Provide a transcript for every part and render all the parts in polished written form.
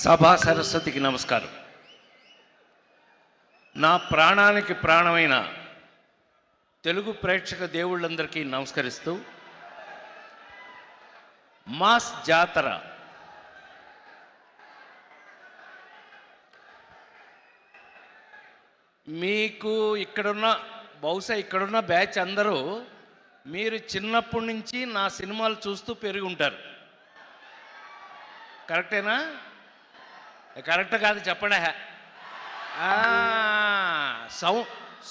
సభా సరస్వతికి నమస్కారం. నా ప్రాణానికి ప్రాణమైన తెలుగు ప్రేక్షక దేవుళ్ళందరికీ నమస్కరిస్తూ, మాస్ జాతర మీకు బహుశా ఇక్కడున్న బ్యాచ్ అందరూ మీరు చిన్నప్పటి నుంచి నా సినిమాలు చూస్తూ పెరిగి ఉంటారు. కరెక్టేనా? కరెక్ట్ కాదు చెప్పండి.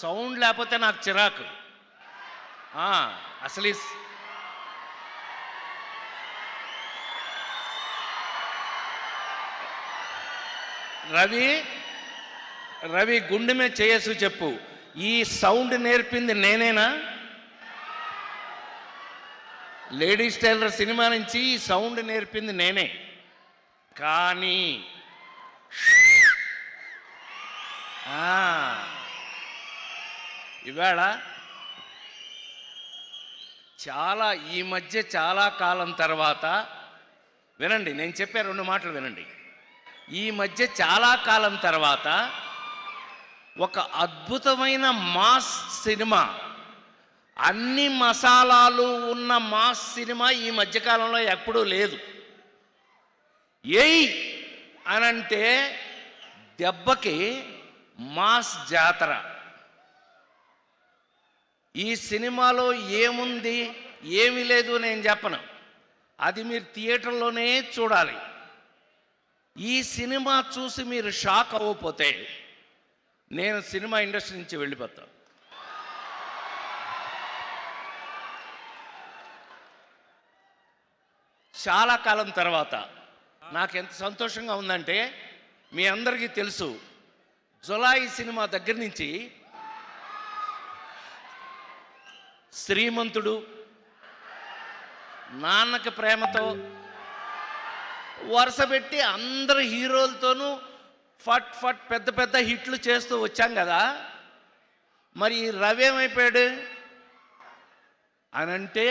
సౌండ్ లేకపోతే నాకు చిరాకు. అసలు రవి గుండె మీద చేయసు చెప్పు, ఈ సౌండ్ నేర్పింది నేనేనా? లేడీస్ టైలర్ సినిమా నుంచి ఈ సౌండ్ నేర్పింది నేనే. కానీ ఇవాళ ఈ మధ్య చాలా కాలం తర్వాత వినండి, నేను చెప్పే 2 మాటలు వినండి. ఈ మధ్య చాలా కాలం తర్వాత ఒక అద్భుతమైన మాస్ సినిమా, అన్ని మసాలాలు ఉన్న మాస్ సినిమా ఈ మధ్యకాలంలో ఎప్పుడూ లేదు. అనంటే దెబ్బకి మాస్ జాతర. ఈ సినిమాలో ఏముంది ఏమీ లేదు నేను చెప్పను, అది మీరు థియేటర్లోనే చూడాలి. ఈ సినిమా చూసి మీరు షాక్ అవ్వకపోతే నేను సినిమా ఇండస్ట్రీ నుంచి వెళ్ళిపోతాను. చాలా కాలం తర్వాత నాకు ఎంత సంతోషంగా ఉందంటే, మీ అందరికీ తెలుసు, జులై సినిమా దగ్గర నుంచి శ్రీమంతుడు, నాన్నకి ప్రేమతో వరుస పెట్టి అందరు హీరోలతోనూ ఫట్ ఫట్ పెద్ద పెద్ద హిట్లు చేస్తూ వచ్చాం కదా. మరి రవి ఏమైపోయాడు అనంటే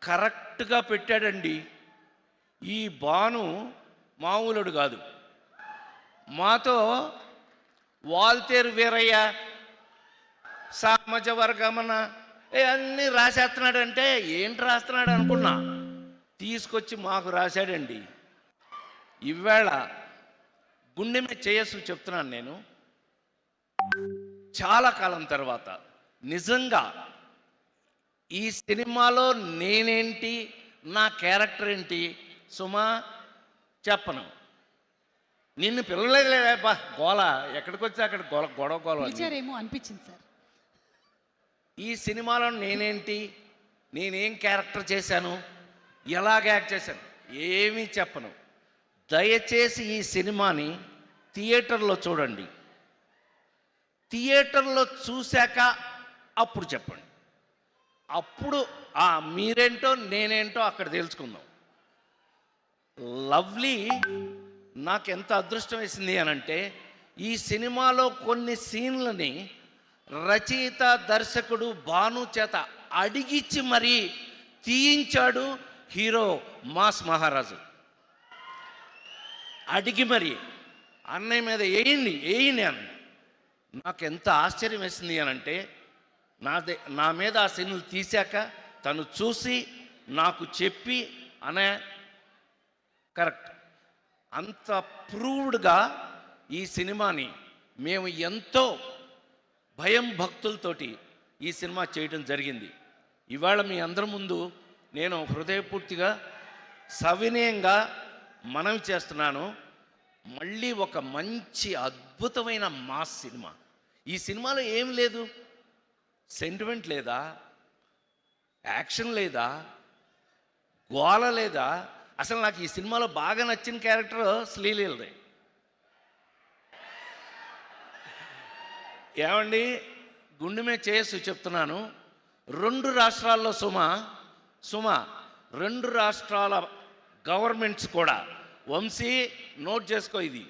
కరెక్ట్గా పెట్టాడండి. ఈ భాను మామూలుడు కాదు. మాతో వాల్తేరు వీరయ్య, సామజ వర్గమన అన్నీ రాసేస్తున్నాడంటే ఏంటి రాస్తున్నాడు అనుకున్నా, తీసుకొచ్చి మాకు రాశాడండి. ఇవాళ గుండె మీద చేయసు చెప్తున్నాను నేను, చాలా కాలం తర్వాత నిజంగా ఈ సినిమాలో నేనేంటి, నా క్యారెక్టర్ ఏంటి సుమా చెప్పను. నిన్ను పిల్లలేదేపా గోల, ఎక్కడికి వచ్చి అక్కడ గొడవ అనిపించింది సార్. ఈ సినిమాలో నేనేంటి, నేనేం క్యారెక్టర్ చేశాను, ఎలాగ యాక్ట్ చేశాను ఏమీ చెప్పను. దయచేసి ఈ సినిమాని థియేటర్లో చూడండి. థియేటర్లో చూశాక అప్పుడు చెప్పండి. అప్పుడు మీరేంటో నేనేంటో అక్కడ తెలుసుకుందాం. లవ్లీ నాకు ఎంత అదృష్టం వేసింది అనంటే, ఈ సినిమాలో కొన్ని సీన్లని రచయిత దర్శకుడు భాను చేత అడిగిచ్చి మరీ తీయించాడు హీరో మాస్ మహారాజు. అడిగి మరి అన్నయ్య మీద వేయండి అని. నాకు ఎంత ఆశ్చర్యం వేసింది అనంటే, నా మీద ఆ సీన్లు తీశాక తను చూసి నాకు చెప్పి అనే కరెక్ట్, అంత ప్రూవ్డ్గా ఈ సినిమాని మేము ఎంతో భయం భక్తులతోటి ఈ సినిమా చేయడం జరిగింది. ఇవాళ మీ అందరి ముందు నేను హృదయపూర్తిగా సవినయంగా మనవి చేస్తున్నాను, మళ్ళీ ఒక మంచి అద్భుతమైన మాస్ సినిమా. ఈ సినిమాలో ఏం లేదు, సెంటిమెంట్ లేదా, యాక్షన్ లేదా, గోల లేదా. అసలు నాకు ఈ సినిమాలో బాగా నచ్చిన క్యారెక్టర్ శ్రీలీలదే. ఏమండి, గుండె మీద చేయసు చెప్తున్నాను. 2 రాష్ట్రాల్లో సుమ 2 రాష్ట్రాల గవర్నమెంట్స్ కూడా, వంశీ నోట్ చేసుకో ఇది,